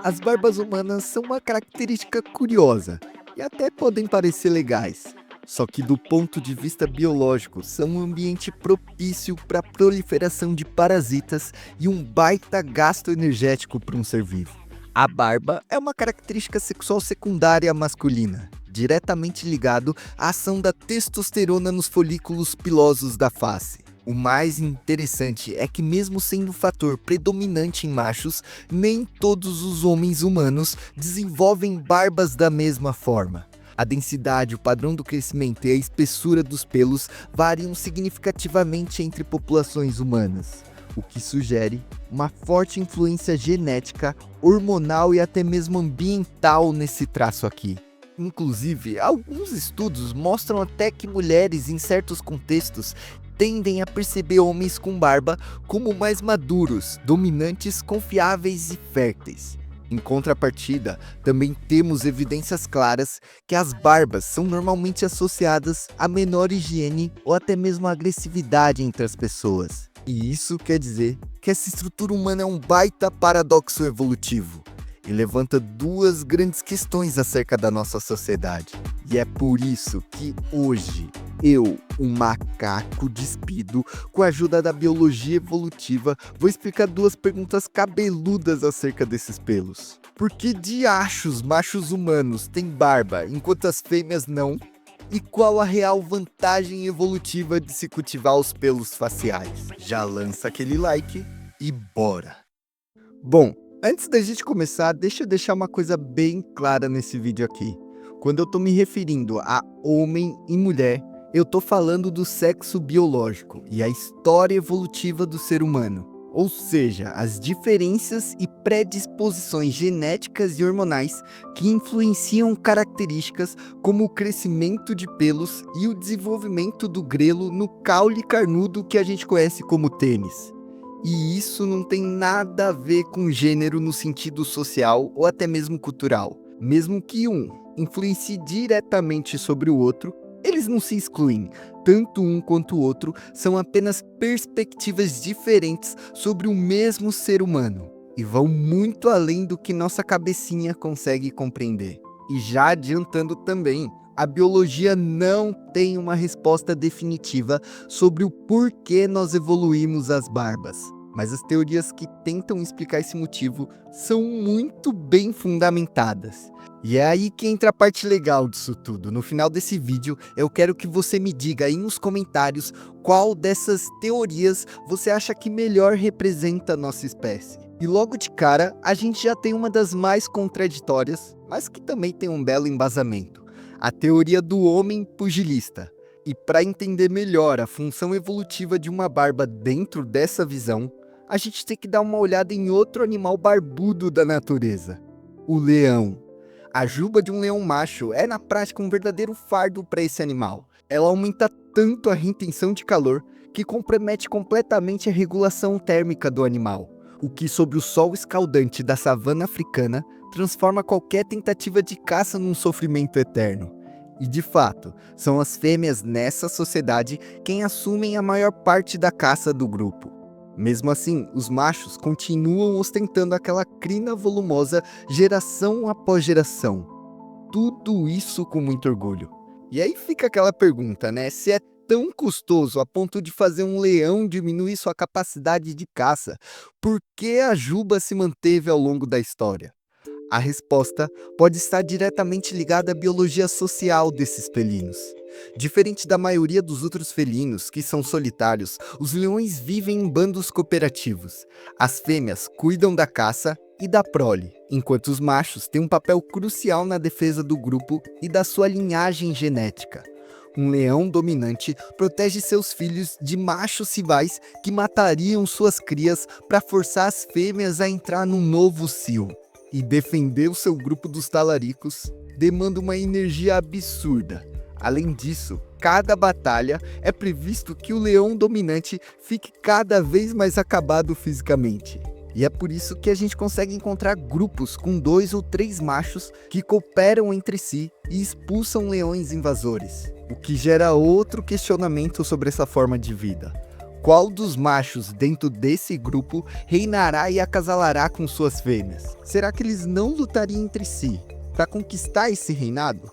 As barbas humanas são uma característica curiosa e até podem parecer legais. Só que, do ponto de vista biológico, são um ambiente propício para a proliferação de parasitas e um baita gasto energético para um ser vivo. A barba é uma característica sexual secundária masculina, diretamente ligado à ação da testosterona nos folículos pilosos da face. O mais interessante é que, mesmo sendo um fator predominante em machos, nem todos os homens humanos desenvolvem barbas da mesma forma. A densidade, o padrão do crescimento e a espessura dos pelos variam significativamente entre populações humanas, o que sugere uma forte influência genética, hormonal e até mesmo ambiental nesse traço aqui. Inclusive, alguns estudos mostram até que mulheres, em certos contextos, tendem a perceber homens com barba como mais maduros, dominantes, confiáveis e férteis. Em contrapartida, também temos evidências claras que as barbas são normalmente associadas a menor higiene ou até mesmo agressividade entre as pessoas. E isso quer dizer que essa estrutura humana é um baita paradoxo evolutivo e levanta duas grandes questões acerca da nossa sociedade. E é por isso que hoje eu, um macaco despido, com a ajuda da biologia evolutiva, vou explicar duas perguntas cabeludas acerca desses pelos. Por que diachos machos humanos têm barba enquanto as fêmeas não? E qual a real vantagem evolutiva de se cultivar os pelos faciais? Já lança aquele like e bora! Bom, antes da gente começar, deixa eu deixar uma coisa bem clara nesse vídeo aqui. Quando eu tô me referindo a homem e mulher, eu tô falando do sexo biológico e a história evolutiva do ser humano. Ou seja, as diferenças e predisposições genéticas e hormonais que influenciam características como o crescimento de pelos e o desenvolvimento do grelo no caule carnudo que a gente conhece como tênis. E isso não tem nada a ver com gênero no sentido social ou até mesmo cultural. Mesmo que um influencie diretamente sobre o outro, eles não se excluem. Tanto um quanto o outro são apenas perspectivas diferentes sobre o mesmo ser humano e vão muito além do que nossa cabecinha consegue compreender. E já adiantando também, a biologia não tem uma resposta definitiva sobre o porquê nós evoluímos as barbas. Mas as teorias que tentam explicar esse motivo são muito bem fundamentadas. E é aí que entra a parte legal disso tudo. No final desse vídeo, eu quero que você me diga aí nos comentários qual dessas teorias você acha que melhor representa a nossa espécie. E logo de cara, a gente já tem uma das mais contraditórias, mas que também tem um belo embasamento. A teoria do homem pugilista. E para entender melhor a função evolutiva de uma barba dentro dessa visão, a gente tem que dar uma olhada em outro animal barbudo da natureza, o leão. A juba de um leão macho é na prática um verdadeiro fardo para esse animal. Ela aumenta tanto a retenção de calor que compromete completamente a regulação térmica do animal, o que, sob o sol escaldante da savana africana, transforma qualquer tentativa de caça num sofrimento eterno. E de fato, são as fêmeas nessa sociedade quem assumem a maior parte da caça do grupo. Mesmo assim, os machos continuam ostentando aquela crina volumosa geração após geração. Tudo isso com muito orgulho. E aí fica aquela pergunta, né? Se é tão custoso a ponto de fazer um leão diminuir sua capacidade de caça, por que a juba se manteve ao longo da história? A resposta pode estar diretamente ligada à biologia social desses felinos. Diferente da maioria dos outros felinos, que são solitários, os leões vivem em bandos cooperativos. As fêmeas cuidam da caça e da prole, enquanto os machos têm um papel crucial na defesa do grupo e da sua linhagem genética. Um leão dominante protege seus filhos de machos rivais que matariam suas crias para forçar as fêmeas a entrar num novo cio. E defender o seu grupo dos talaricos demanda uma energia absurda. Além disso, cada batalha é previsto que o leão dominante fique cada vez mais acabado fisicamente. E é por isso que a gente consegue encontrar grupos com 2 ou 3 machos que cooperam entre si e expulsam leões invasores, o que gera outro questionamento sobre essa forma de vida. Qual dos machos dentro desse grupo reinará e acasalará com suas fêmeas? Será que eles não lutariam entre si para conquistar esse reinado?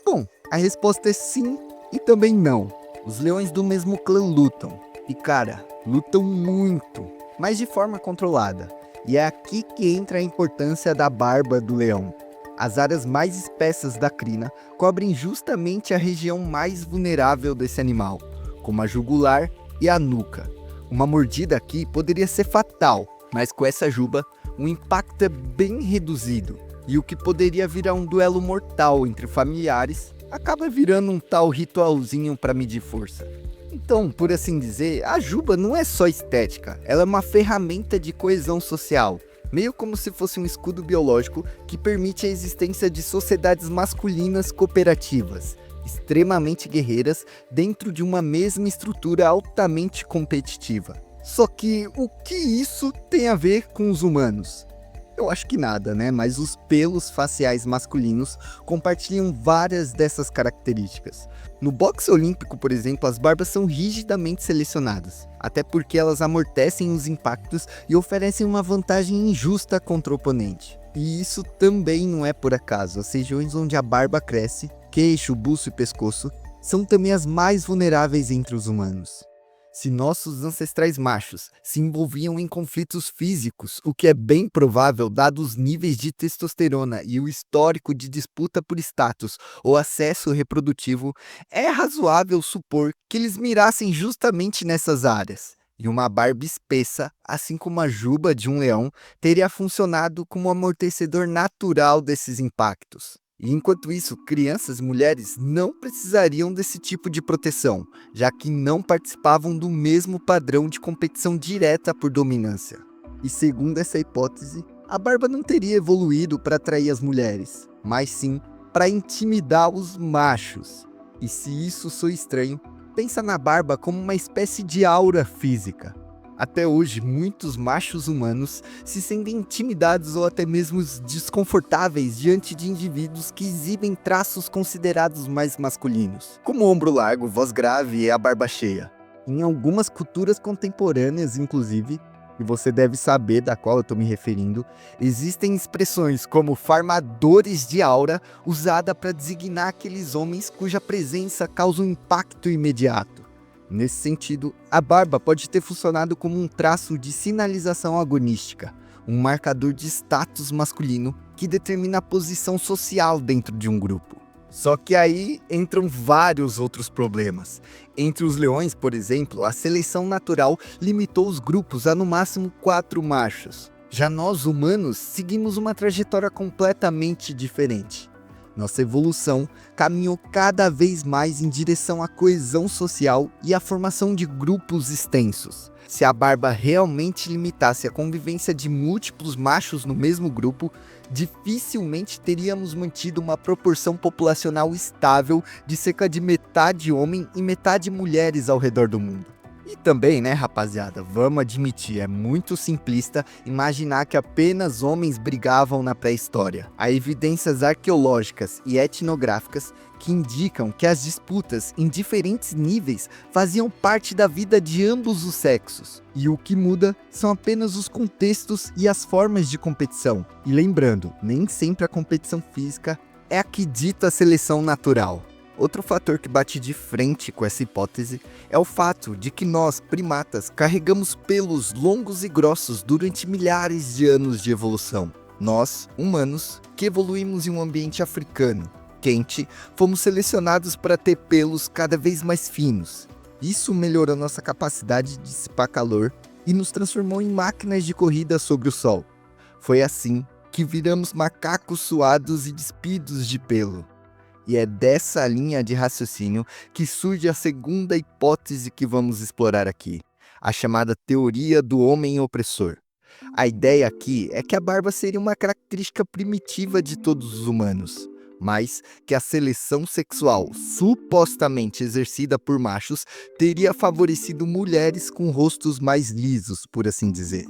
Bom, a resposta é sim e também não. Os leões do mesmo clã lutam. E cara, lutam muito, mas de forma controlada. E é aqui que entra a importância da barba do leão. As áreas mais espessas da crina cobrem justamente a região mais vulnerável desse animal, como a jugular e a nuca. Uma mordida aqui poderia ser fatal, mas com essa juba, o impacto é bem reduzido. E o que poderia virar um duelo mortal entre familiares, acaba virando um tal ritualzinho para medir força. Então, por assim dizer, a juba não é só estética, ela é uma ferramenta de coesão social. Meio como se fosse um escudo biológico que permite a existência de sociedades masculinas cooperativas, extremamente guerreiras, dentro de uma mesma estrutura altamente competitiva. Só que o que isso tem a ver com os humanos? Eu acho que nada, né? Mas os pelos faciais masculinos compartilham várias dessas características. No boxe olímpico, por exemplo, as barbas são rigidamente selecionadas, até porque elas amortecem os impactos e oferecem uma vantagem injusta contra o oponente. E isso também não é por acaso. As regiões onde a barba cresce, queixo, buço e pescoço, são também as mais vulneráveis entre os humanos. Se nossos ancestrais machos se envolviam em conflitos físicos, o que é bem provável dados os níveis de testosterona e o histórico de disputa por status ou acesso reprodutivo, é razoável supor que eles mirassem justamente nessas áreas. E uma barba espessa, assim como a juba de um leão, teria funcionado como amortecedor natural desses impactos. E enquanto isso, crianças e mulheres não precisariam desse tipo de proteção, já que não participavam do mesmo padrão de competição direta por dominância. E segundo essa hipótese, a barba não teria evoluído para atrair as mulheres, mas sim para intimidar os machos. E se isso soa estranho, pensa na barba como uma espécie de aura física. Até hoje, muitos machos humanos se sentem intimidados ou até mesmo desconfortáveis diante de indivíduos que exibem traços considerados mais masculinos, como o ombro largo, voz grave e a barba cheia. Em algumas culturas contemporâneas, inclusive, e você deve saber da qual eu estou me referindo, existem expressões como farmadores de aura, usada para designar aqueles homens cuja presença causa um impacto imediato. Nesse sentido, a barba pode ter funcionado como um traço de sinalização agonística, um marcador de status masculino que determina a posição social dentro de um grupo. Só que aí entram vários outros problemas. Entre os leões, por exemplo, a seleção natural limitou os grupos a no máximo 4 machos. Já nós, humanos, seguimos uma trajetória completamente diferente. Nossa evolução caminhou cada vez mais em direção à coesão social e à formação de grupos extensos. Se a barba realmente limitasse a convivência de múltiplos machos no mesmo grupo, dificilmente teríamos mantido uma proporção populacional estável de cerca de metade homem e metade mulheres ao redor do mundo. E também, né, rapaziada, vamos admitir, é muito simplista imaginar que apenas homens brigavam na pré-história. Há evidências arqueológicas e etnográficas que indicam que as disputas em diferentes níveis faziam parte da vida de ambos os sexos. E o que muda são apenas os contextos e as formas de competição. E lembrando, nem sempre a competição física é a que dita a seleção natural. Outro fator que bate de frente com essa hipótese é o fato de que nós, primatas, carregamos pelos longos e grossos durante milhares de anos de evolução. Nós, humanos, que evoluímos em um ambiente africano, quente, fomos selecionados para ter pelos cada vez mais finos. Isso melhorou nossa capacidade de dissipar calor e nos transformou em máquinas de corrida sobre o sol. Foi assim que viramos macacos suados e despidos de pelo. E é dessa linha de raciocínio que surge a segunda hipótese que vamos explorar aqui, a chamada teoria do homem opressor. A ideia aqui é que a barba seria uma característica primitiva de todos os humanos, mas que a seleção sexual supostamente exercida por machos teria favorecido mulheres com rostos mais lisos, por assim dizer.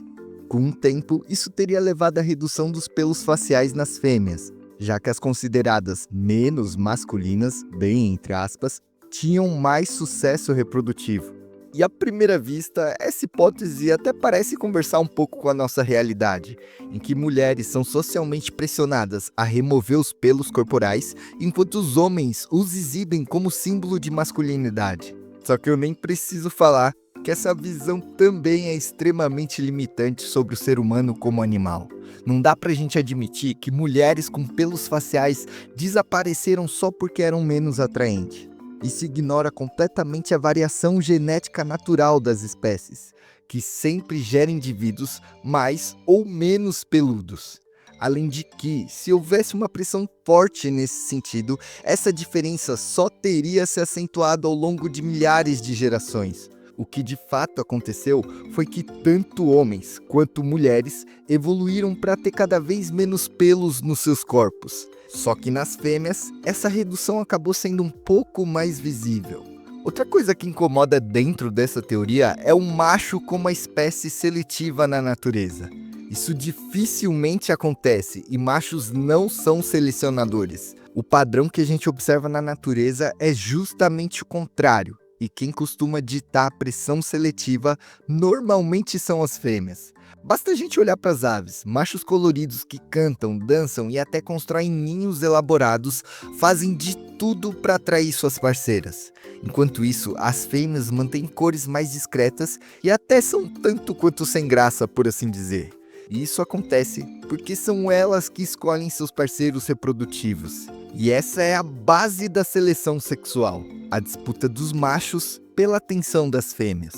Com o tempo, isso teria levado à redução dos pelos faciais nas fêmeas, já que as consideradas menos masculinas, bem entre aspas, tinham mais sucesso reprodutivo. E à primeira vista, essa hipótese até parece conversar um pouco com a nossa realidade, em que mulheres são socialmente pressionadas a remover os pelos corporais, enquanto os homens os exibem como símbolo de masculinidade. Só que eu nem preciso falar que essa visão também é extremamente limitante sobre o ser humano como animal. Não dá pra gente admitir que mulheres com pelos faciais desapareceram só porque eram menos atraentes. Isso ignora completamente a variação genética natural das espécies, que sempre gera indivíduos mais ou menos peludos. Além de que, se houvesse uma pressão forte nesse sentido, essa diferença só teria se acentuado ao longo de milhares de gerações. O que de fato aconteceu foi que tanto homens quanto mulheres evoluíram para ter cada vez menos pelos nos seus corpos. Só que nas fêmeas, essa redução acabou sendo um pouco mais visível. Outra coisa que incomoda dentro dessa teoria é o macho como a espécie seletiva na natureza. Isso dificilmente acontece e machos não são selecionadores. O padrão que a gente observa na natureza é justamente o contrário. E quem costuma ditar a pressão seletiva normalmente são as fêmeas. Basta a gente olhar para as aves, machos coloridos que cantam, dançam e até constroem ninhos elaborados, fazem de tudo para atrair suas parceiras. Enquanto isso, as fêmeas mantêm cores mais discretas e até são tanto quanto sem graça, por assim dizer. E isso acontece porque são elas que escolhem seus parceiros reprodutivos. E essa é a base da seleção sexual, a disputa dos machos pela atenção das fêmeas.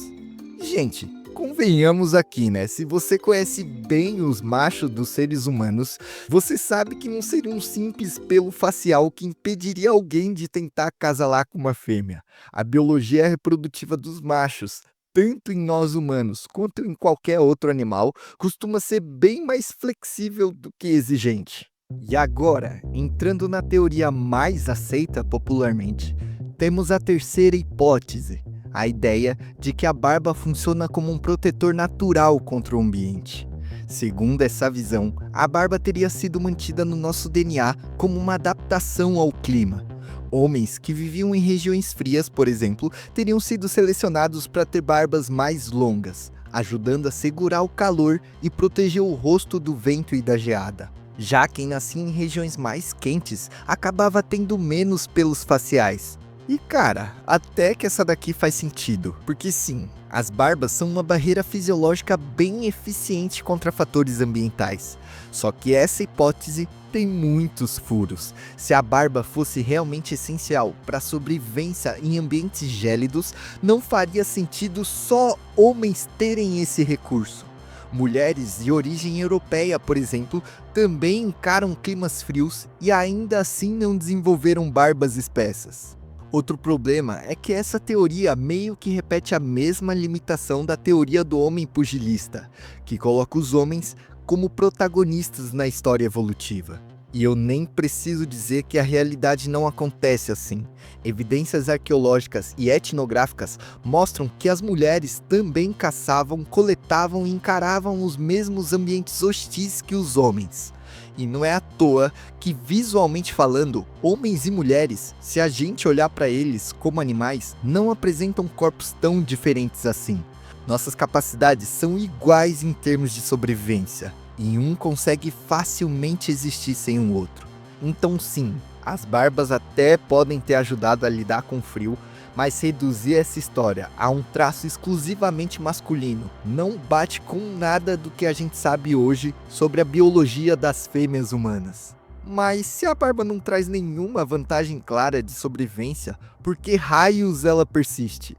Gente, convenhamos aqui, né? Se você conhece bem os machos dos seres humanos, você sabe que não seria um simples pelo facial que impediria alguém de tentar acasalar com uma fêmea. A biologia reprodutiva dos machos, tanto em nós humanos quanto em qualquer outro animal, costuma ser bem mais flexível do que exigente. E agora, entrando na teoria mais aceita popularmente, temos a terceira hipótese, a ideia de que a barba funciona como um protetor natural contra o ambiente. Segundo essa visão, a barba teria sido mantida no nosso DNA como uma adaptação ao clima. Homens que viviam em regiões frias, por exemplo, teriam sido selecionados para ter barbas mais longas, ajudando a segurar o calor e proteger o rosto do vento e da geada. Já quem nascia em regiões mais quentes acabava tendo menos pelos faciais. E cara, até que essa daqui faz sentido, porque sim, as barbas são uma barreira fisiológica bem eficiente contra fatores ambientais. Só que essa hipótese tem muitos furos. Se a barba fosse realmente essencial para a sobrevivência em ambientes gélidos, não faria sentido só homens terem esse recurso. Mulheres de origem europeia, por exemplo, também encaram climas frios e ainda assim não desenvolveram barbas espessas. Outro problema é que essa teoria meio que repete a mesma limitação da teoria do homem pugilista, que coloca os homens como protagonistas na história evolutiva. E eu nem preciso dizer que a realidade não acontece assim. Evidências arqueológicas e etnográficas mostram que as mulheres também caçavam, coletavam e encaravam os mesmos ambientes hostis que os homens. E não é à toa que, visualmente falando, homens e mulheres, se a gente olhar para eles como animais, não apresentam corpos tão diferentes assim. Nossas capacidades são iguais em termos de sobrevivência, e um consegue facilmente existir sem o outro. Então sim, as barbas até podem ter ajudado a lidar com o frio, mas reduzir essa história a um traço exclusivamente masculino não bate com nada do que a gente sabe hoje sobre a biologia das fêmeas humanas. Mas se a barba não traz nenhuma vantagem clara de sobrevivência, por que raios ela persiste?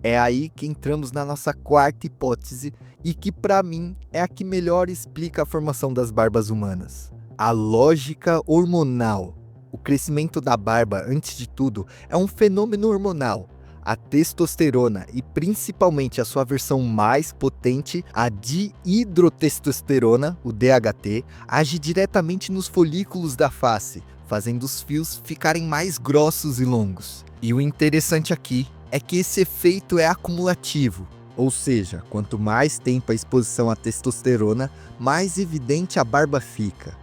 É aí que entramos na nossa quarta hipótese e que para mim é a que melhor explica a formação das barbas humanas. A lógica hormonal. O crescimento da barba, antes de tudo, é um fenômeno hormonal. A testosterona e principalmente a sua versão mais potente, a dihidrotestosterona, o DHT, age diretamente nos folículos da face, fazendo os fios ficarem mais grossos e longos. E o interessante aqui é que esse efeito é acumulativo, ou seja, quanto mais tempo a exposição à testosterona, mais evidente a barba fica.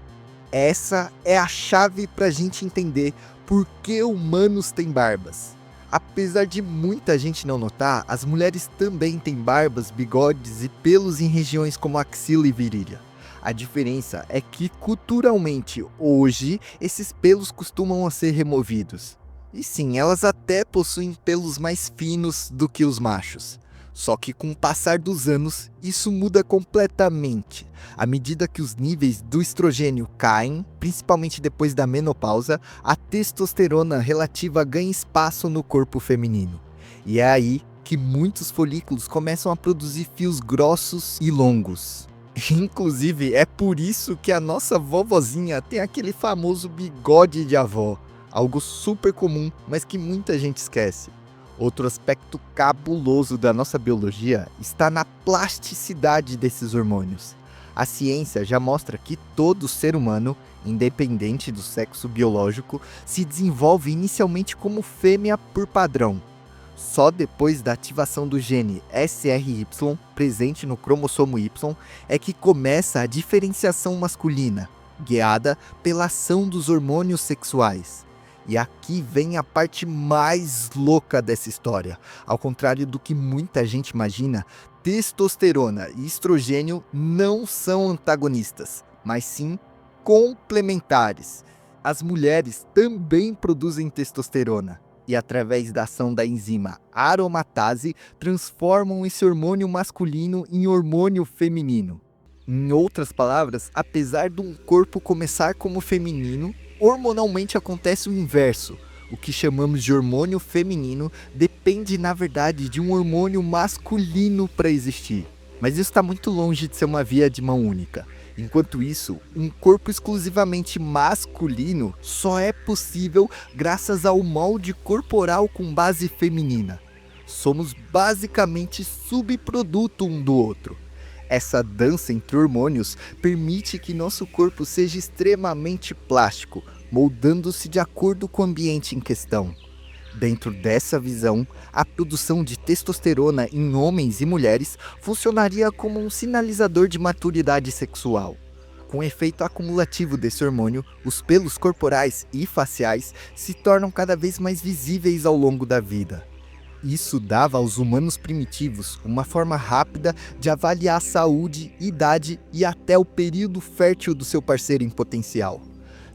Essa é a chave para a gente entender por que humanos têm barbas. Apesar de muita gente não notar, as mulheres também têm barbas, bigodes e pelos em regiões como axila e virilha. A diferença é que culturalmente, hoje, esses pelos costumam ser removidos. E sim, elas até possuem pelos mais finos do que os machos. Só que com o passar dos anos, isso muda completamente. À medida que os níveis do estrogênio caem, principalmente depois da menopausa, a testosterona relativa ganha espaço no corpo feminino. E é aí que muitos folículos começam a produzir fios grossos e longos. Inclusive, é por isso que a nossa vovozinha tem aquele famoso bigode de avó, algo super comum, mas que muita gente esquece. Outro aspecto cabuloso da nossa biologia está na plasticidade desses hormônios. A ciência já mostra que todo ser humano, independente do sexo biológico, se desenvolve inicialmente como fêmea por padrão. Só depois da ativação do gene SRY, presente no cromossomo Y, é que começa a diferenciação masculina, guiada pela ação dos hormônios sexuais. E aqui vem a parte mais louca dessa história. Ao contrário do que muita gente imagina, testosterona e estrogênio não são antagonistas, mas sim complementares. As mulheres também produzem testosterona e, através da ação da enzima aromatase, transformam esse hormônio masculino em hormônio feminino. Em outras palavras, apesar de um corpo começar como feminino, hormonalmente acontece o inverso. O que chamamos de hormônio feminino depende, na verdade, de um hormônio masculino para existir. Mas isso está muito longe de ser uma via de mão única. Enquanto isso, um corpo exclusivamente masculino só é possível graças ao molde corporal com base feminina. Somos basicamente subproduto um do outro. Essa dança entre hormônios permite que nosso corpo seja extremamente plástico, moldando-se de acordo com o ambiente em questão. Dentro dessa visão, a produção de testosterona em homens e mulheres funcionaria como um sinalizador de maturidade sexual. Com o efeito acumulativo desse hormônio, os pelos corporais e faciais se tornam cada vez mais visíveis ao longo da vida. Isso dava aos humanos primitivos uma forma rápida de avaliar a saúde, idade e até o período fértil do seu parceiro em potencial.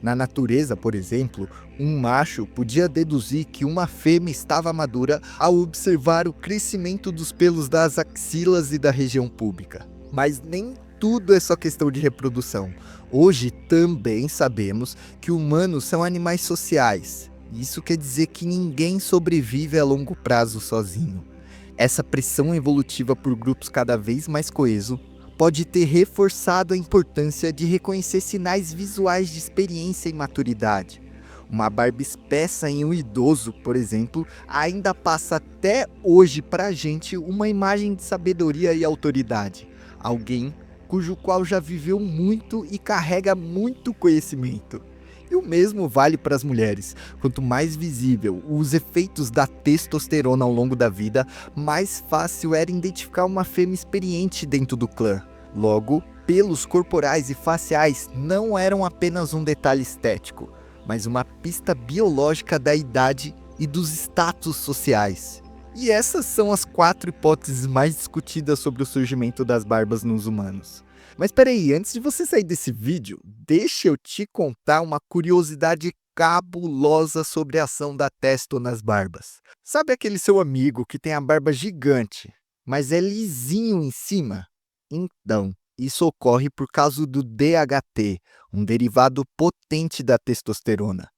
Na natureza, por exemplo, um macho podia deduzir que uma fêmea estava madura ao observar o crescimento dos pelos das axilas e da região púbica. Mas nem tudo é só questão de reprodução. Hoje também sabemos que humanos são animais sociais. Isso quer dizer que ninguém sobrevive a longo prazo sozinho. Essa pressão evolutiva por grupos cada vez mais coesos pode ter reforçado a importância de reconhecer sinais visuais de experiência e maturidade. Uma barba espessa em um idoso, por exemplo, ainda passa até hoje para a gente uma imagem de sabedoria e autoridade. Alguém cujo qual já viveu muito e carrega muito conhecimento. E o mesmo vale para as mulheres. Quanto mais visível os efeitos da testosterona ao longo da vida, mais fácil era identificar uma fêmea experiente dentro do clã. Logo, pelos corporais e faciais não eram apenas um detalhe estético, mas uma pista biológica da idade e dos status sociais. E essas são as 4 hipóteses mais discutidas sobre o surgimento das barbas nos humanos. Mas peraí, antes de você sair desse vídeo, deixa eu te contar uma curiosidade cabulosa sobre a ação da testo nas barbas. Sabe aquele seu amigo que tem a barba gigante, mas é lisinho em cima? Então, isso ocorre por causa do DHT, um derivado potente da testosterona.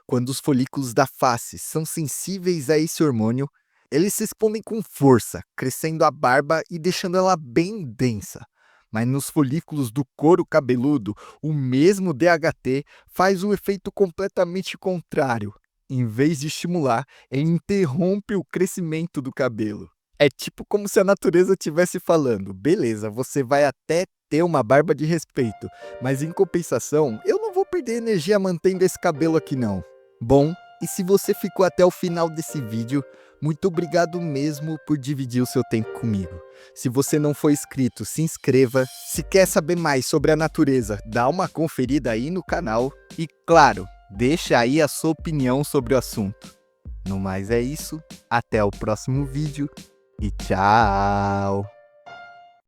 Quando os folículos da face são sensíveis a esse hormônio, eles se expõem com força, crescendo a barba e deixando ela bem densa. Mas nos folículos do couro cabeludo, o mesmo DHT faz um efeito completamente contrário. Em vez de estimular, ele interrompe o crescimento do cabelo. É tipo como se a natureza estivesse falando: beleza, você vai até ter uma barba de respeito, mas em compensação, eu não vou perder energia mantendo esse cabelo aqui não. Bom, e se você ficou até o final desse vídeo, muito obrigado mesmo por dividir o seu tempo comigo. Se você não for inscrito, se inscreva. Se quer saber mais sobre a natureza, dá uma conferida aí no canal. E claro, deixa aí a sua opinião sobre o assunto. No mais é isso, até o próximo vídeo e tchau!